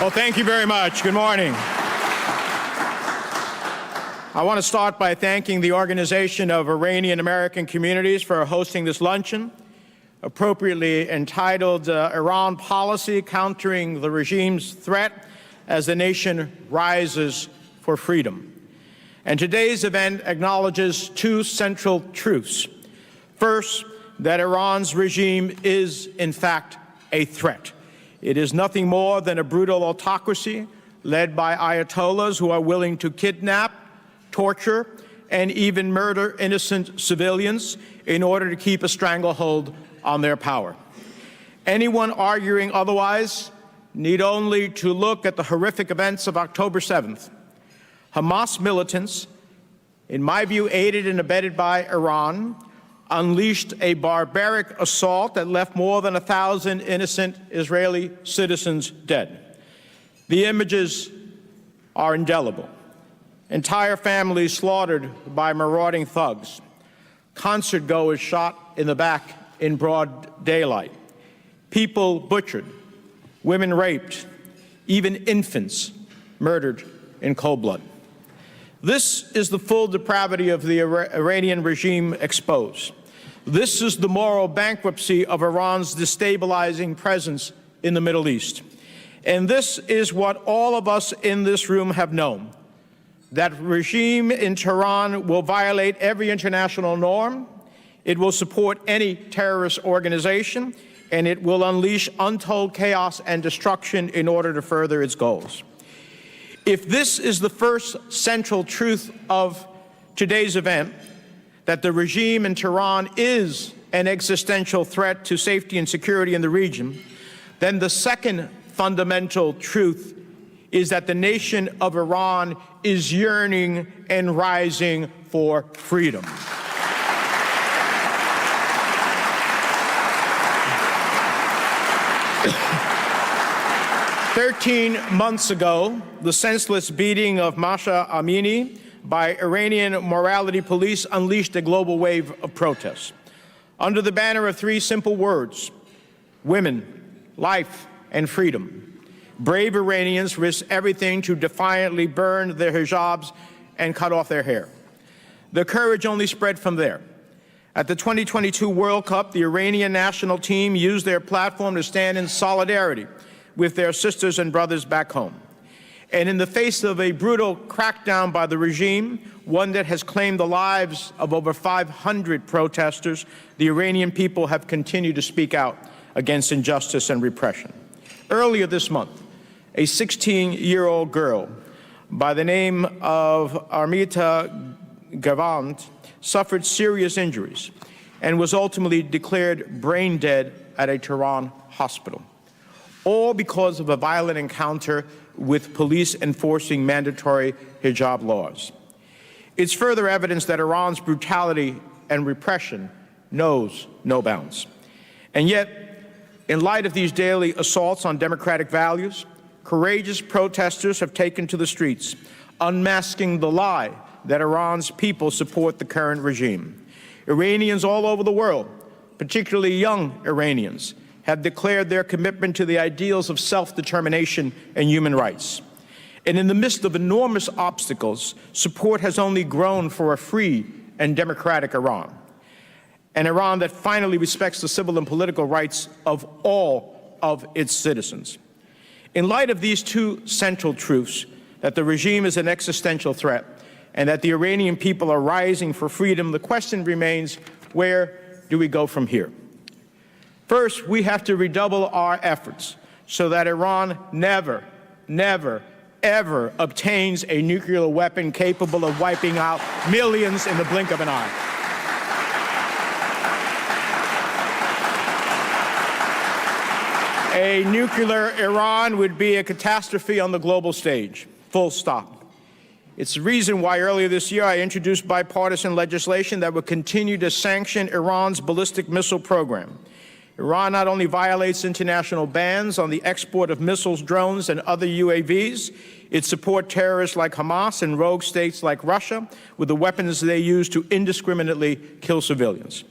Well, thank you very much. Good morning. I want to start by thanking the Organization of Iranian American Communities for hosting this luncheon, appropriately entitled Iran Policy Countering the Regime's Threat as the Nation Rises for Freedom. And today's event acknowledges two central truths. First, that Iran's regime is, in fact, a threat. It is nothing more than a brutal autocracy led by ayatollahs who are willing to kidnap, torture, and even murder innocent civilians in order to keep a stranglehold on their power. Anyone arguing otherwise need only to look at the horrific events of October 7th. Hamas militants, in my view aided and abetted by Iran, unleashed a barbaric assault that left more than 1,000 innocent Israeli citizens dead. The images are indelible. Entire families slaughtered by marauding thugs. Concertgoers shot in the back in broad daylight. People butchered. Women raped. Even infants murdered in cold blood. This is the full depravity of the Iranian regime exposed. This is the moral bankruptcy of Iran's destabilizing presence in the Middle East. And this is what all of us in this room have known. That regime in Tehran will violate every international norm, it will support any terrorist organization, and it will unleash untold chaos and destruction in order to further its goals. If this is the first central truth of today's event, that the regime in Tehran is an existential threat to safety and security in the region, then the second fundamental truth is that the nation of Iran is yearning and rising for freedom. "13 months ago, the senseless beating of Mahsa Amini by Iranian morality police unleashed a global wave of protests. Under the banner of three simple words: women, life, and freedom, brave Iranians risked everything to defiantly burn their hijabs and cut off their hair. The courage only spread from there. At the 2022 World Cup, the Iranian national team used their platform to stand in solidarity with their sisters and brothers back home. And in the face of a brutal crackdown by the regime, one that has claimed the lives of over 500 protesters, the Iranian people have continued to speak out against injustice and repression. Earlier this month, a 16-year-old girl by the name of Armita Gavand suffered serious injuries and was ultimately declared brain dead at a Tehran hospital, all because of a violent encounter with police enforcing mandatory hijab laws. It's further evidence that Iran's brutality and repression knows no bounds. And yet, in light of these daily assaults on democratic values, courageous protesters have taken to the streets, unmasking the lie that Iran's people support the current regime. Iranians all over the world, particularly young Iranians, have declared their commitment to the ideals of self-determination and human rights. And in the midst of enormous obstacles, support has only grown for a free and democratic Iran, an Iran that finally respects the civil and political rights of all of its citizens. In light of these two central truths, that the regime is an existential threat and that the Iranian people are rising for freedom, the question remains, where do we go from here? First, we have to redouble our efforts so that Iran never, ever obtains a nuclear weapon capable of wiping out millions in the blink of an eye. A nuclear Iran would be a catastrophe on the global stage, full stop. It's the reason why earlier this year I introduced bipartisan legislation that would continue to sanction Iran's ballistic missile program. Iran not only violates international bans on the export of missiles, drones, and other UAVs, it supports terrorists like Hamas and rogue states like Russia with the weapons they use to indiscriminately kill civilians.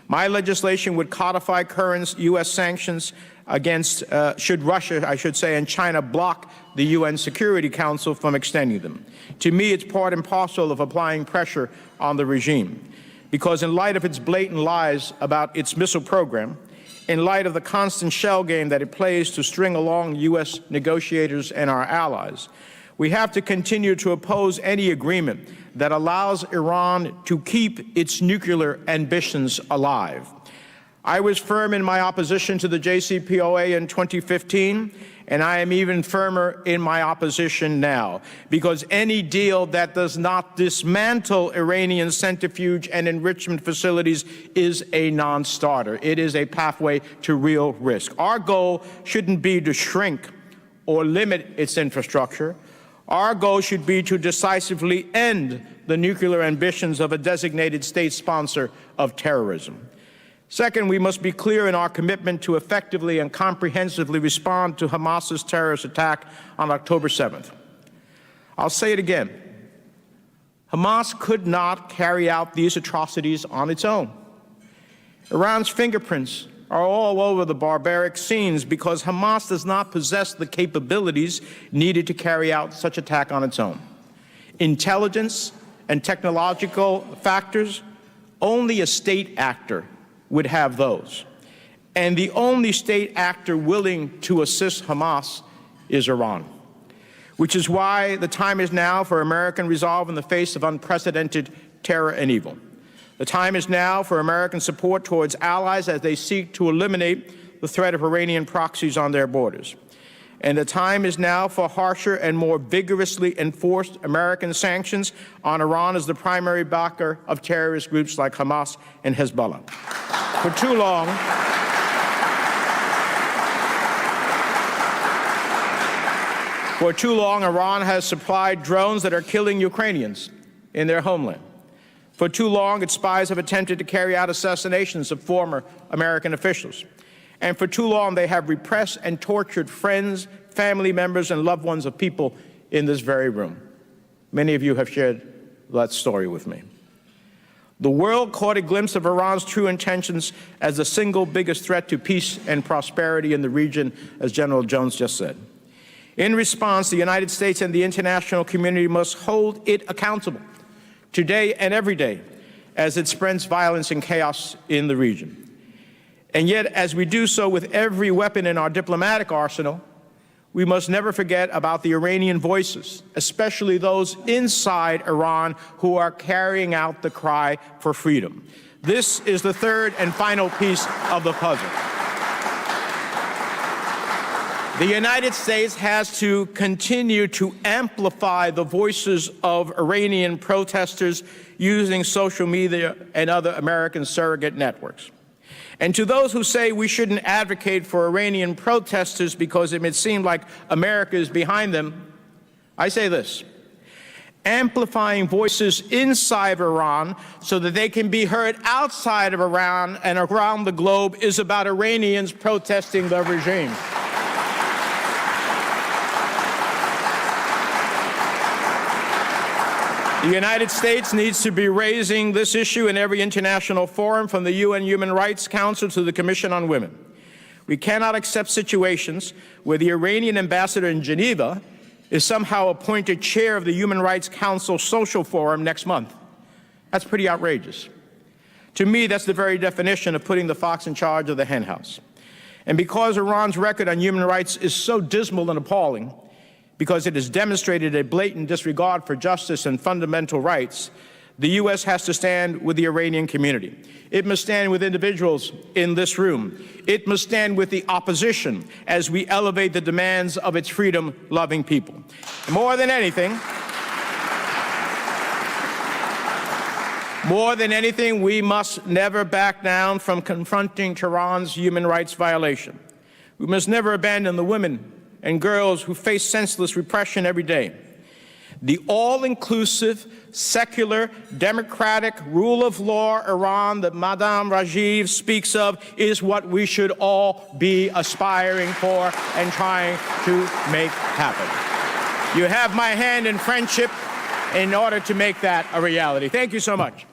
My legislation would codify current U.S. sanctions should Russia, I should say, and China block the UN Security Council from extending them. To me, it's part and parcel of applying pressure on the regime, because in light of its blatant lies about its missile program, in light of the constant shell game that it plays to string along U.S. negotiators and our allies, we have to continue to oppose any agreement that allows Iran to keep its nuclear ambitions alive. I was firm in my opposition to the JCPOA in 2015, and I am even firmer in my opposition now, because any deal that does not dismantle Iranian centrifuge and enrichment facilities is a non-starter. It is a pathway to real risk. Our goal shouldn't be to shrink or limit its infrastructure. Our goal should be to decisively end the nuclear ambitions of a designated state sponsor of terrorism. Second, we must be clear in our commitment to effectively and comprehensively respond to Hamas's terrorist attack on October 7th. I'll say it again. Hamas could not carry out these atrocities on its own. Iran's fingerprints are all over the barbaric scenes because Hamas does not possess the capabilities needed to carry out such an attack on its own. Intelligence and technological factors, only a state actor would have those. And the only state actor willing to assist Hamas is Iran, which is why the time is now for American resolve in the face of unprecedented terror and evil. The time is now for American support towards allies as they seek to eliminate the threat of Iranian proxies on their borders. And the time is now for harsher and more vigorously enforced American sanctions on Iran as the primary backer of terrorist groups like Hamas and Hezbollah. For too long, Iran has supplied drones that are killing Ukrainians in their homeland. For too long, its spies have attempted to carry out assassinations of former American officials. And for too long, they have repressed and tortured friends, family members, and loved ones of people in this very room. Many of you have shared that story with me. The world caught a glimpse of Iran's true intentions as the single biggest threat to peace and prosperity in the region, as General Jones just said. In response, the United States and the international community must hold it accountable today and every day as it spreads violence and chaos in the region. And yet, as we do so with every weapon in our diplomatic arsenal, we must never forget about the Iranian voices, especially those inside Iran who are carrying out the cry for freedom. This is the third and final piece of the puzzle. The United States has to continue to amplify the voices of Iranian protesters using social media and other American surrogate networks. And to those who say we shouldn't advocate for Iranian protesters because it may seem like America is behind them, I say this: amplifying voices inside Iran so that they can be heard outside of Iran and around the globe is about Iranians protesting the regime. The United States needs to be raising this issue in every international forum, from the UN Human Rights Council to the Commission on Women. We cannot accept situations where the Iranian ambassador in Geneva is somehow appointed chair of the Human Rights Council Social Forum next month. That's pretty outrageous. To me, that's the very definition of putting the fox in charge of the henhouse. And because Iran's record on human rights is so dismal and appalling, because it has demonstrated a blatant disregard for justice and fundamental rights, the U.S. has to stand with the Iranian community. It must stand with individuals in this room. It must stand with the opposition as we elevate the demands of its freedom-loving people. More than anything, we must never back down from confronting Tehran's human rights violation. We must never abandon the women and girls who face senseless repression every day. The all-inclusive, secular, democratic, rule of law Iran that Madame Rajiv speaks of is what we should all be aspiring for and trying to make happen. You have my hand in friendship in order to make that a reality. Thank you so much.